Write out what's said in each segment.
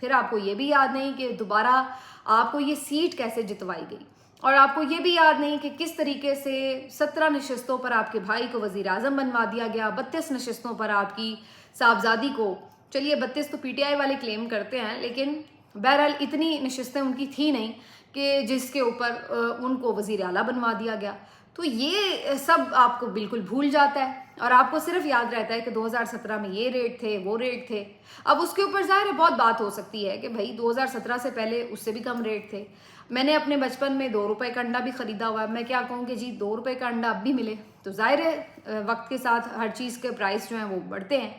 پھر آپ کو یہ بھی یاد نہیں کہ دوبارہ آپ کو یہ سیٹ کیسے جتوائی گئی، اور آپ کو یہ بھی یاد نہیں کہ کس طریقے سے 17 نشستوں پر آپ کے بھائی کو وزیر اعظم بنوا دیا گیا، 32 نشستوں پر آپ کی صاحبزادی کو، چلیے 32 تو پی ٹی آئی والے کلیم کرتے ہیں، لیکن بہرحال اتنی نشستیں ان کی تھی نہیں کہ جس کے اوپر ان کو وزیر اعلیٰ بنوا دیا گیا۔ تو یہ سب آپ کو بالکل بھول جاتا ہے، اور آپ کو صرف یاد رہتا ہے کہ 2017 میں یہ ریٹ تھے، وہ ریٹ تھے۔ اب اس کے اوپر ظاہر ہے بہت بات ہو سکتی ہے کہ بھائی 2017 سے پہلے اس سے بھی کم ریٹ تھے۔ میں نے اپنے بچپن میں 2 روپے کا انڈا بھی خریدا ہوا ہے، میں کیا کہوں کہ جی 2 روپے کا انڈا اب بھی ملے، تو ظاہر ہے وقت کے ساتھ ہر چیز کے پرائس جو ہیں وہ بڑھتے ہیں۔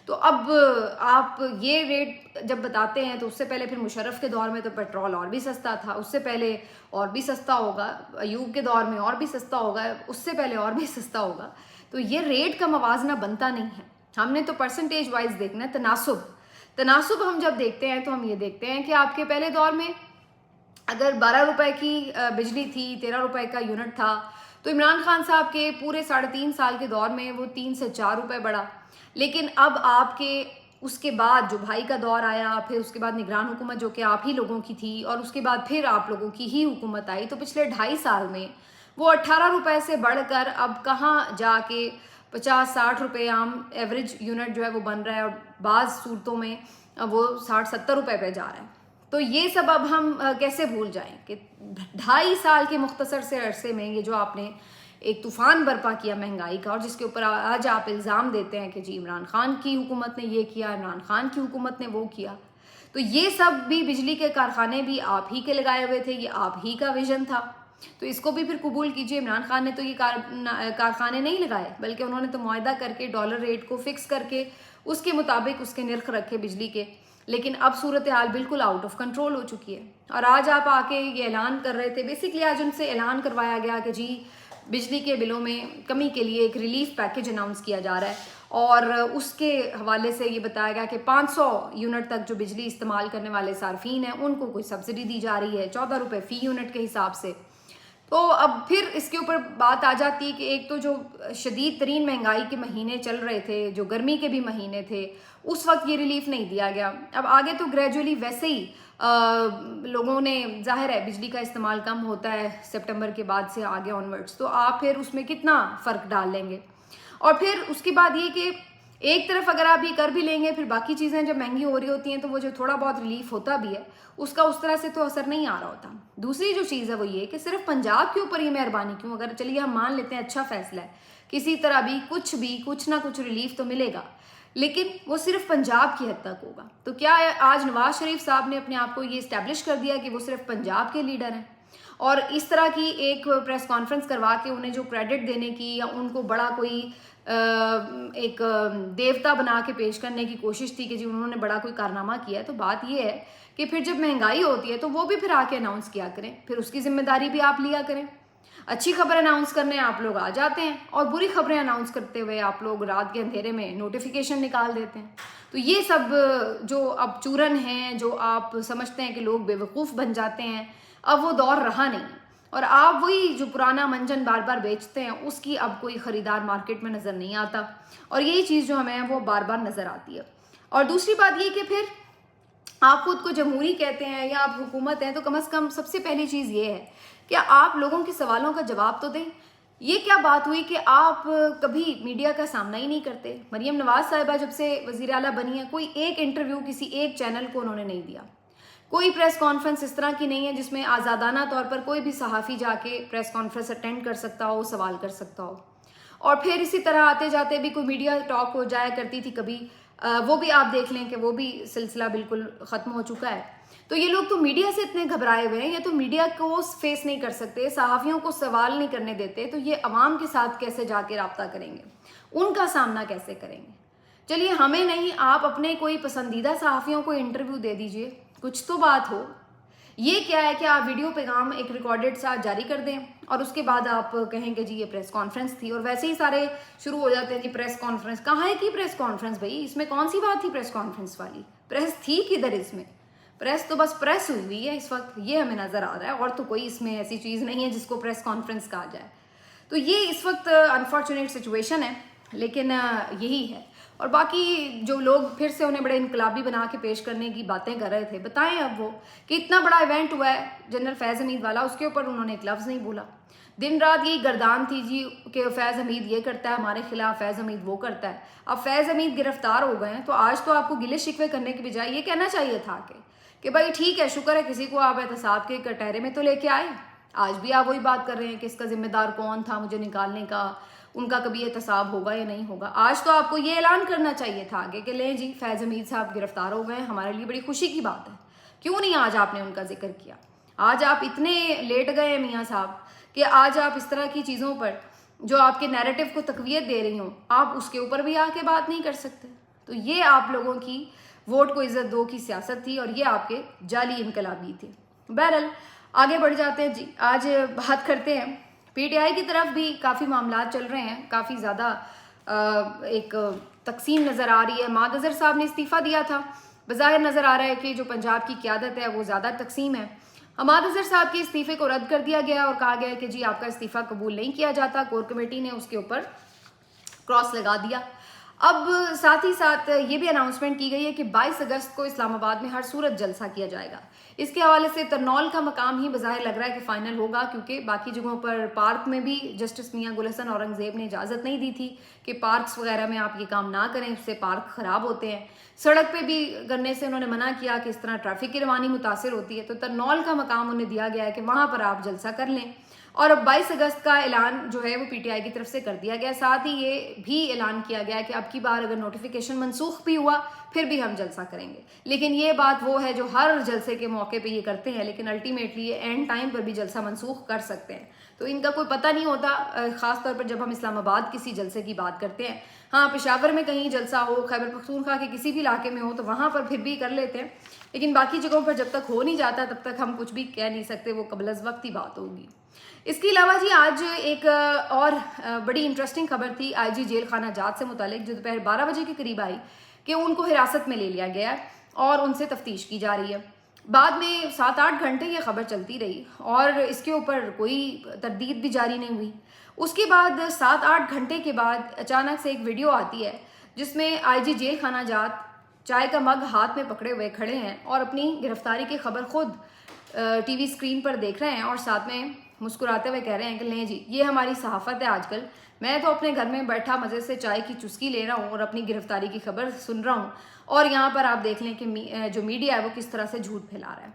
تو اب آپ یہ ریٹ جب بتاتے ہیں تو اس سے پہلے پھر مشرف کے دور میں تو پیٹرول اور بھی سستا تھا، اس سے پہلے اور بھی سستا ہوگا، ایوب کے دور میں اور بھی سستا ہوگا، اس سے پہلے اور بھی سستا ہوگا۔ تو یہ ریٹ کا موازنہ بنتا نہیں ہے، ہم نے تو پرسنٹیج وائز دیکھنا ہے۔ تناسب ہم جب دیکھتے ہیں تو ہم یہ دیکھتے ہیں کہ آپ کے پہلے دور میں اگر 12 روپے کی بجلی تھی، 13 روپے کا یونٹ تھا، تو عمران خان صاحب کے پورے 3.5 سال کے دور میں وہ 3 سے 4 روپے بڑھا۔ لیکن اب آپ کے اس کے بعد جو بھائی کا دور آیا، پھر اس کے بعد نگران حکومت جو کہ آپ ہی لوگوں کی تھی، اور اس کے بعد پھر آپ لوگوں کی ہی حکومت آئی، تو پچھلے 2.5 سال میں وہ 18 روپے سے بڑھ کر اب کہاں جا کے 50-60 روپے عام ایوریج یونٹ جو ہے وہ بن رہا ہے، اور بعض صورتوں میں وہ 60-70 روپے پہ جا رہا ہے۔ تو یہ سب اب ہم کیسے بھول جائیں کہ 2.5 سال کے مختصر سے عرصے میں یہ جو آپ نے ایک طوفان برپا کیا مہنگائی کا، اور جس کے اوپر آج آپ الزام دیتے ہیں کہ جی عمران خان کی حکومت نے یہ کیا، عمران خان کی حکومت نے وہ کیا، تو یہ سب بھی بجلی کے کارخانے بھی آپ ہی کے لگائے ہوئے تھے، یہ آپ ہی کا ویژن تھا۔ تو اس کو بھی پھر قبول کیجئے، عمران خان نے تو یہ کارخانے نہیں لگائے، بلکہ انہوں نے تو معاہدہ کر کے ڈالر ریٹ کو فکس کر کے اس کے مطابق اس کے نرخ رکھے بجلی کے۔ لیکن اب صورتحال بالکل آؤٹ آف کنٹرول ہو چکی ہے، اور آج آپ آ کے یہ اعلان کر رہے تھے، بیسکلی آج ان سے اعلان کروایا گیا کہ جی بجلی کے بلوں میں کمی کے لیے ایک ریلیف پیکیج اناؤنس کیا جا رہا ہے، اور اس کے حوالے سے یہ بتایا گیا کہ 500 یونٹ تک جو بجلی استعمال کرنے والے صارفین ہیں ان کو کوئی سبسڈی دی جا رہی ہے 14 روپے فی یونٹ کے حساب سے۔ تو اب پھر اس کے اوپر بات آ جاتی ہے کہ ایک تو جو شدید ترین مہنگائی کے مہینے چل رہے تھے، جو گرمی کے بھی مہینے تھے، اس وقت یہ ریلیف نہیں دیا گیا۔ اب آگے تو گریجولی ویسے ہی لوگوں نے، ظاہر ہے بجلی کا استعمال کم ہوتا ہے سپٹمبر کے بعد سے آگے آنورڈس، تو آپ پھر اس میں کتنا فرق ڈال لیں گے؟ اور پھر اس کے بعد یہ کہ ایک طرف اگر آپ یہ کر بھی لیں گے، پھر باقی چیزیں جب مہنگی ہو رہی ہوتی ہیں تو وہ جو تھوڑا بہت ریلیف ہوتا بھی ہے اس کا اس طرح سے تو اثر نہیں آ رہا ہوتا۔ دوسری جو چیز ہے وہ یہ کہ صرف پنجاب کے اوپر یہ مہربانی کیوں؟ اگر چلیے ہم مان لیتے ہیں اچھا فیصلہ ہے، کسی طرح بھی کچھ نہ کچھ ریلیف تو ملے گا، لیکن وہ صرف پنجاب کی حد تک ہوگا۔ تو کیا آج نواز شریف صاحب نے اپنے آپ کو یہ اسٹیبلش کر دیا کہ وہ صرف پنجاب کے لیڈر ہیں، اور اس طرح کی ایک پریس کانفرنس کروا کے انہیں جو کریڈٹ دینے کی یا ان کو بڑا کوئی ایک دیوتا بنا کے پیش کرنے کی کوشش تھی کہ جی انہوں نے بڑا کوئی کارنامہ کیا ہے؟ تو بات یہ ہے کہ پھر جب مہنگائی ہوتی ہے تو وہ بھی پھر آ کے اناؤنس کیا کریں، پھر اس کی ذمہ داری بھی آپ لیا کریں۔ اچھی خبر اناؤنس کرنے آپ لوگ آ جاتے ہیں، اور بری خبریں اناؤنس کرتے ہوئے آپ لوگ رات کے اندھیرے میں نوٹیفیکیشن نکال دیتے ہیں۔ تو یہ سب جو اب چورن ہیں، جو آپ سمجھتے ہیں کہ لوگ بے وقوف بن جاتے ہیں، اب وہ دور رہا نہیں، اور آپ وہی جو پرانا منجن بار بار بیچتے ہیں اس کی اب کوئی خریدار مارکیٹ میں نظر نہیں آتا، اور یہی چیز جو ہمیں وہ بار بار نظر آتی ہے۔ اور دوسری بات یہ کہ پھر آپ خود کو جمہوری کہتے ہیں یا آپ حکومت ہیں، تو کم از کم سب سے پہلی چیز یہ ہے کہ آپ لوگوں کے سوالوں کا جواب تو دیں۔ یہ کیا بات ہوئی کہ آپ کبھی میڈیا کا سامنا ہی نہیں کرتے؟ مریم نواز صاحبہ جب سے وزیر اعلیٰ بنی ہے، کوئی ایک انٹرویو کسی ایک چینل کو انہوں نے نہیں دیا، کوئی پریس کانفرنس اس طرح کی نہیں ہے جس میں آزادانہ طور پر کوئی بھی صحافی جا کے پریس کانفرنس اٹینڈ کر سکتا ہو، سوال کر سکتا ہو۔ اور پھر اسی طرح آتے جاتے بھی کوئی میڈیا ٹاک ہو جایا کرتی تھی کبھی، وہ بھی آپ دیکھ لیں کہ وہ بھی سلسلہ بالکل ختم ہو چکا ہے۔ تو یہ لوگ تو میڈیا سے اتنے گھبرائے ہوئے ہیں، یا تو میڈیا کو فیس نہیں کر سکتے، صحافیوں کو سوال نہیں کرنے دیتے، تو یہ عوام کے ساتھ کیسے جا کے رابطہ کریں گے، ان کا سامنا کیسے کریں گے؟ چلیے ہمیں نہیں، آپ اپنے کوئی پسندیدہ صحافیوں کو انٹرویو دے دیجئے، کچھ تو بات ہو۔ یہ کیا ہے کہ آپ ویڈیو پیغام ایک ریکارڈڈ ساتھ جاری کر دیں، اور اس کے بعد آپ کہیں کہ جی یہ پریس کانفرنس تھی، اور ویسے ہی سارے شروع ہو جاتے ہیں جی پریس کانفرنس کہاں ہے کی پریس کانفرنس؟ بھائی اس میں کون سی بات تھی پریس کانفرنس والی؟ پریس تھی کدھر؟ اس میں پریس تو بس پریس ہوئی ہے اس وقت، یہ ہمیں نظر آ رہا ہے، اور تو کوئی اس میں ایسی چیز نہیں ہے جس کو پریس کانفرنس کہا جائے۔ تو یہ اس وقت انفارچونیٹ سچویشن ہے، لیکن یہی ہے۔ اور باقی جو لوگ پھر سے انہیں بڑے انقلابی بنا کے پیش کرنے کی باتیں کر رہے تھے، بتائیں اب وہ کہ اتنا بڑا ایونٹ ہوا ہے جنرل فیض حمید والا، اس کے اوپر انہوں نے ایک لفظ نہیں بولا. دن رات یہی گردان تھی جی کہ فیض حمید یہ کرتا ہے ہمارے خلاف، فیض حمید وہ کرتا ہے. اب فیض حمید گرفتار ہو گئے ہیں تو آج تو آپ کو گلے شکوے کرنے کی بجائے یہ کہنا چاہیے تھا کہ بھائی ٹھیک ہے، شکر ہے کسی کو آپ احتساب کے کٹہرے میں تو لے کے آئے. آج بھی آپ وہی بات کر رہے ہیں کہ اس کا ذمہ دار کون تھا مجھے نکالنے کا، ان کا کبھی احتساب ہوگا یا نہیں ہوگا. آج تو آپ کو یہ اعلان کرنا چاہیے تھا آگے کہ لیں جی فیض حمید صاحب گرفتار ہو گئے ہیں، ہمارے لیے بڑی خوشی کی بات ہے. کیوں نہیں آج آپ نے ان کا ذکر کیا؟ آج آپ اتنے لیٹ گئے ہیں میاں صاحب کہ آج آپ اس طرح کی چیزوں پر جو آپ کے نیریٹو کو تقویت دے رہی ہوں، آپ اس کے اوپر بھی آ کے بات نہیں کر سکتے. تو یہ آپ لوگوں کی ووٹ کو عزت دو کی سیاست تھی اور یہ آپ کے جعلی انقلابی تھے. بہرحال آگے بڑھ جاتے ہیں جی. آج بات کرتے ہیں پی ٹی آئی کی طرف بھی کافی معاملات چل رہے ہیں، کافی زیادہ ایک تقسیم نظر آ رہی ہے. ماد اظہر صاحب نے استعفیٰ دیا تھا، بظاہر نظر آ رہا ہے کہ جو پنجاب کی قیادت ہے وہ زیادہ تقسیم ہے. حماد اظہر صاحب کے استعفے کو رد کر دیا گیا اور کہا گیا کہ جی آپ کا استعفیٰ قبول نہیں کیا جاتا. کور کمیٹی نے اس کے اوپر کراس لگا دیا. اب ساتھ ہی ساتھ یہ بھی اناؤنسمنٹ کی گئی ہے کہ 22 اگست کو اسلام آباد میں ہر صورت جلسہ کیا جائے گا. اس کے حوالے سے ترنول کا مقام ہی بظاہر لگ رہا ہے کہ فائنل ہوگا، کیونکہ باقی جگہوں پر پارک میں بھی جسٹس میاں گل حسن اورنگزیب نے اجازت نہیں دی تھی کہ پارکس وغیرہ میں آپ یہ کام نہ کریں، اس سے پارک خراب ہوتے ہیں. سڑک پہ بھی کرنے سے انہوں نے منع کیا کہ اس طرح ٹریفک کی روانی متاثر ہوتی ہے. تو ترنول کا مقام انہیں دیا گیا ہے کہ وہاں پر آپ جلسہ کر لیں. اور اب 22 اگست کا اعلان جو ہے وہ پی ٹی آئی کی طرف سے کر دیا گیا. ساتھ ہی یہ بھی اعلان کیا گیا کہ اب کی بار اگر نوٹیفیکیشن منسوخ بھی ہوا پھر بھی ہم جلسہ کریں گے. لیکن یہ بات وہ ہے جو ہر جلسے کے موقع پہ یہ کرتے ہیں، لیکن الٹیمیٹلی یہ اینڈ ٹائم پر بھی جلسہ منسوخ کر سکتے ہیں. تو ان کا کوئی پتہ نہیں ہوتا، خاص طور پر جب ہم اسلام آباد کسی جلسے کی بات کرتے ہیں. ہاں پشاور میں کہیں جلسہ ہو، خیبر پختونخوا کے کسی بھی علاقے میں ہو تو وہاں پر پھر بھی کر لیتے ہیں، لیکن باقی جگہوں پر جب تک ہو نہیں جاتا تب تک ہم کچھ بھی کہہ نہیں سکتے، وہ قبل از وقت ہی بات ہوگی. اس کے علاوہ جی آج ایک اور بڑی انٹرسٹنگ خبر تھی آئی جی جیل خانہ جات سے متعلق، جو دوپہر 12 بجے کے قریب آئی کہ ان کو حراست میں لے لیا گیا ہے اور ان سے تفتیش کی جا رہی ہے. بعد میں 7-8 گھنٹے یہ خبر چلتی رہی اور اس کے اوپر کوئی تردید بھی جاری نہیں ہوئی. اس کے بعد 7-8 گھنٹے کے بعد اچانک سے ایک ویڈیو آتی ہے جس میں آئی جی جیل خانہ جات چائے کا مگ ہاتھ میں پکڑے ہوئے کھڑے ہیں اور اپنی گرفتاری کی خبر خود ٹی وی اسکرین پر دیکھ رہے ہیں اور ساتھ میں مسکراتے ہوئے کہہ رہے ہیں کہ لیں جی یہ ہماری صحافت ہے. آج کل میں تو اپنے گھر میں بیٹھا مزے سے چائے کی چسکی لے رہا ہوں اور اپنی گرفتاری کی خبر سن رہا ہوں، اور یہاں پر آپ دیکھ لیں کہ جو میڈیا ہے وہ کس طرح سے جھوٹ پھیلا رہا ہے.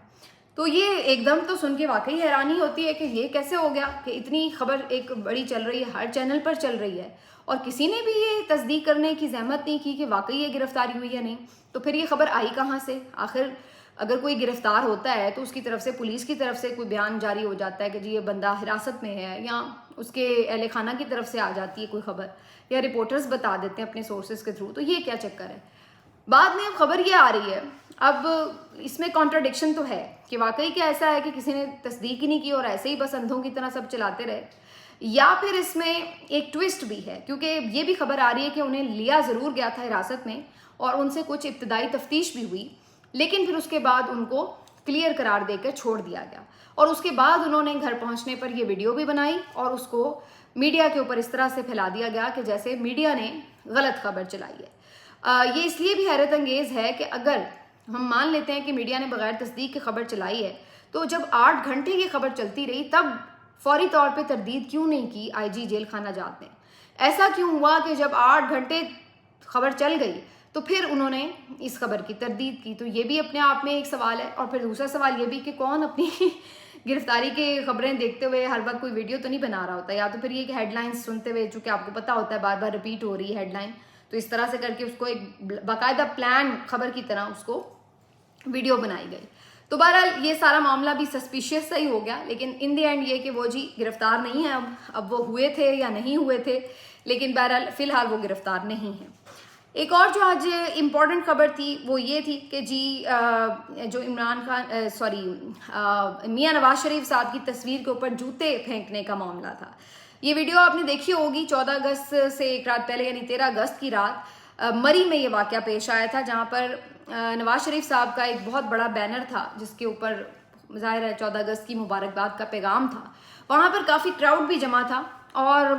تو یہ ایک دم تو سن کے واقعی حیرانی ہوتی ہے کہ یہ کیسے ہو گیا کہ اتنی خبر ایک بڑی چل رہی ہے، ہر چینل پر چل رہی ہے، اور کسی نے بھی یہ تصدیق کرنے کی زحمت نہیں کی کہ واقعی یہ گرفتاری ہوئی یا نہیں. تو پھر یہ خبر آئی کہاں سے؟ آخر اگر کوئی گرفتار ہوتا ہے تو اس کی طرف سے پولیس کی طرف سے کوئی بیان جاری ہو جاتا ہے کہ جی یہ بندہ حراست میں ہے، یا اس کے اہل خانہ کی طرف سے آ جاتی ہے کوئی خبر، یا رپورٹرز بتا دیتے ہیں اپنے سورسز کے تھرو. تو یہ کیا چکر ہے؟ بعد میں اب خبر یہ آ رہی ہے، اب اس میں کانٹراڈکشن تو ہے کہ واقعی کیا ایسا ہے کہ کسی نے تصدیق ہی نہیں کی اور ایسے ہی بس اندھوں کی طرح سب چلاتے رہے، یا پھر اس میں ایک ٹوسٹ بھی ہے، کیونکہ یہ بھی خبر آ رہی ہے کہ انہیں لیا ضرور گیا تھا حراست میں اور ان سے کچھ ابتدائی تفتیش بھی ہوئی، لیکن پھر اس کے بعد ان کو کلیئر قرار دے کر چھوڑ دیا گیا. اور اس کے بعد انہوں نے گھر پہنچنے پر یہ ویڈیو بھی بنائی اور اس کو میڈیا کے اوپر اس طرح سے پھیلا دیا گیا کہ جیسے میڈیا نے غلط خبر چلائی ہے. یہ اس لیے بھی حیرت انگیز ہے کہ اگر ہم مان لیتے ہیں کہ میڈیا نے بغیر تصدیق کی خبر چلائی ہے، تو جب 8 گھنٹے یہ خبر چلتی رہی تب فوری طور پہ تردید کیوں نہیں کی آئی جی جیل خانہ جات نے؟ ایسا کیوں ہوا کہ جب 8 گھنٹے خبر چل گئی تو پھر انہوں نے اس خبر کی تردید کی؟ تو یہ بھی اپنے آپ میں ایک سوال ہے. اور پھر دوسرا سوال یہ بھی کہ کون اپنی گرفتاری کے خبریں دیکھتے ہوئے ہر وقت کوئی ویڈیو تو نہیں بنا رہا ہوتا، یا تو پھر یہ کہ ہیڈ لائنز سنتے ہوئے، چونکہ آپ کو پتا ہوتا ہے بار بار ریپیٹ ہو رہی ہے ہیڈ لائن، تو اس طرح سے کر کے اس کو ایک باقاعدہ پلان خبر کی طرح اس کو ویڈیو بنائی گئی. تو بہرحال یہ سارا معاملہ بھی سسپیشیس سا ہی ہو گیا، لیکن ان دی اینڈ یہ کہ وہ جی گرفتار نہیں ہیں. اب وہ ہوئے تھے یا نہیں ہوئے تھے، لیکن بہرحال فی الحال وہ گرفتار نہیں ہیں. ایک اور جو آج امپورٹنٹ خبر تھی وہ یہ تھی کہ جی جو میاں نواز شریف صاحب کی تصویر کے اوپر جوتے پھینکنے کا معاملہ تھا. یہ ویڈیو آپ نے دیکھی ہوگی 14 اگست سے ایک رات پہلے، یعنی 13 اگست کی رات مری میں یہ واقعہ پیش آیا تھا، جہاں پر نواز شریف صاحب کا ایک بہت بڑا بینر تھا جس کے اوپر ظاہر ہے 14 اگست کی مبارکباد کا پیغام تھا. وہاں پر کافی کراؤڈ بھی جمع تھا اور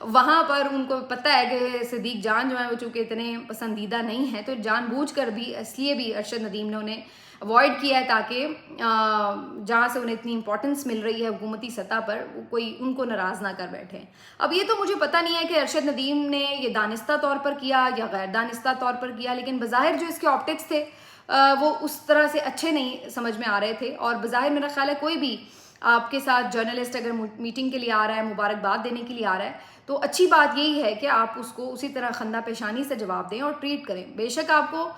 وہاں پر ان کو پتہ ہے کہ صدیق جان جو ہیں وہ چونکہ اتنے پسندیدہ نہیں ہیں، تو جان بوجھ کر بھی اس لیے بھی ارشد ندیم نے انہیں اوائڈ کیا ہے تاکہ جہاں سے انہیں اتنی امپورٹنس مل رہی ہے حکومتی سطح پر، کوئی ان کو ناراض نہ کر بیٹھے۔ اب یہ تو مجھے پتہ نہیں ہے کہ ارشد ندیم نے یہ دانستہ طور پر کیا یا غیر دانستہ طور پر کیا، لیکن بظاہر جو اس کے آپٹکس تھے وہ اس طرح سے اچھے نہیں سمجھ میں آ رہے تھے، اور بظاہر میرا خیال ہے کوئی بھی آپ کے ساتھ جرنلسٹ اگر میٹنگ کے لیے آ رہا ہے، مبارکباد دینے کے لیے آ رہا ہے، تو اچھی بات یہی ہے کہ آپ اس کو اسی طرح خندہ پیشانی سے جواب دیں اور ٹریٹ کریں۔ بے شک آپ کو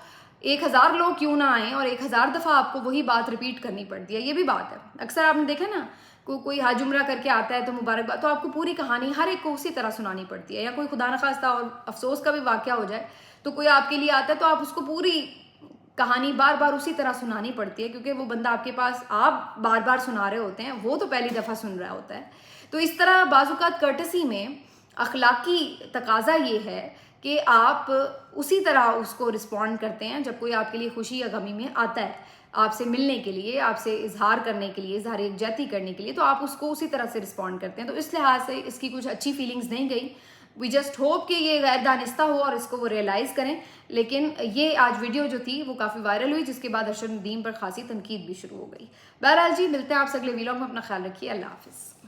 1000 لوگ کیوں نہ آئیں اور 1000 دفعہ آپ کو وہی بات ریپیٹ کرنی پڑتی ہے، یہ بھی بات ہے۔ اکثر آپ نے دیکھا نا کوئی حج عمرہ کر کے آتا ہے تو مبارکباد، تو آپ کو پوری کہانی ہر ایک کو اسی طرح سنانی پڑتی ہے، یا کوئی خدا نخواستہ اور افسوس کا بھی واقعہ ہو جائے تو کوئی آپ کے لیے آتا ہے تو آپ اس کو پوری کہانی بار بار اسی طرح سنانی پڑتی ہے، کیونکہ وہ بندہ آپ کے پاس آپ بار بار سنا رہے ہوتے ہیں، وہ تو پہلی دفعہ سن رہا ہوتا ہے۔ تو اس طرح بعض اوقات کرٹسی میں اخلاقی تقاضا یہ ہے کہ آپ اسی طرح اس کو رسپونڈ کرتے ہیں جب کوئی آپ کے لیے خوشی یا غمی میں آتا ہے، آپ سے ملنے کے لیے، آپ سے اظہار کرنے کے لیے، اظہار یکجہتی کرنے کے لیے، تو آپ اس کو اسی طرح سے رسپونڈ کرتے ہیں۔ تو اس لحاظ سے اس کی کچھ اچھی فیلنگز نہیں گئی۔ وی جسٹ ہوپ کہ یہ غیر دانستہ ہو اور اس کو وہ ریئلائز کریں، لیکن یہ آج ویڈیو جو تھی وہ کافی وائرل ہوئی، جس کے بعد ارشد ندیم پر خاصی تنقید بھی شروع ہو گئی۔ بہرحال جی، ملتے ہیں آپ سے اگلے ویلاگ میں، اپنا خیال رکھیے، اللہ حافظ۔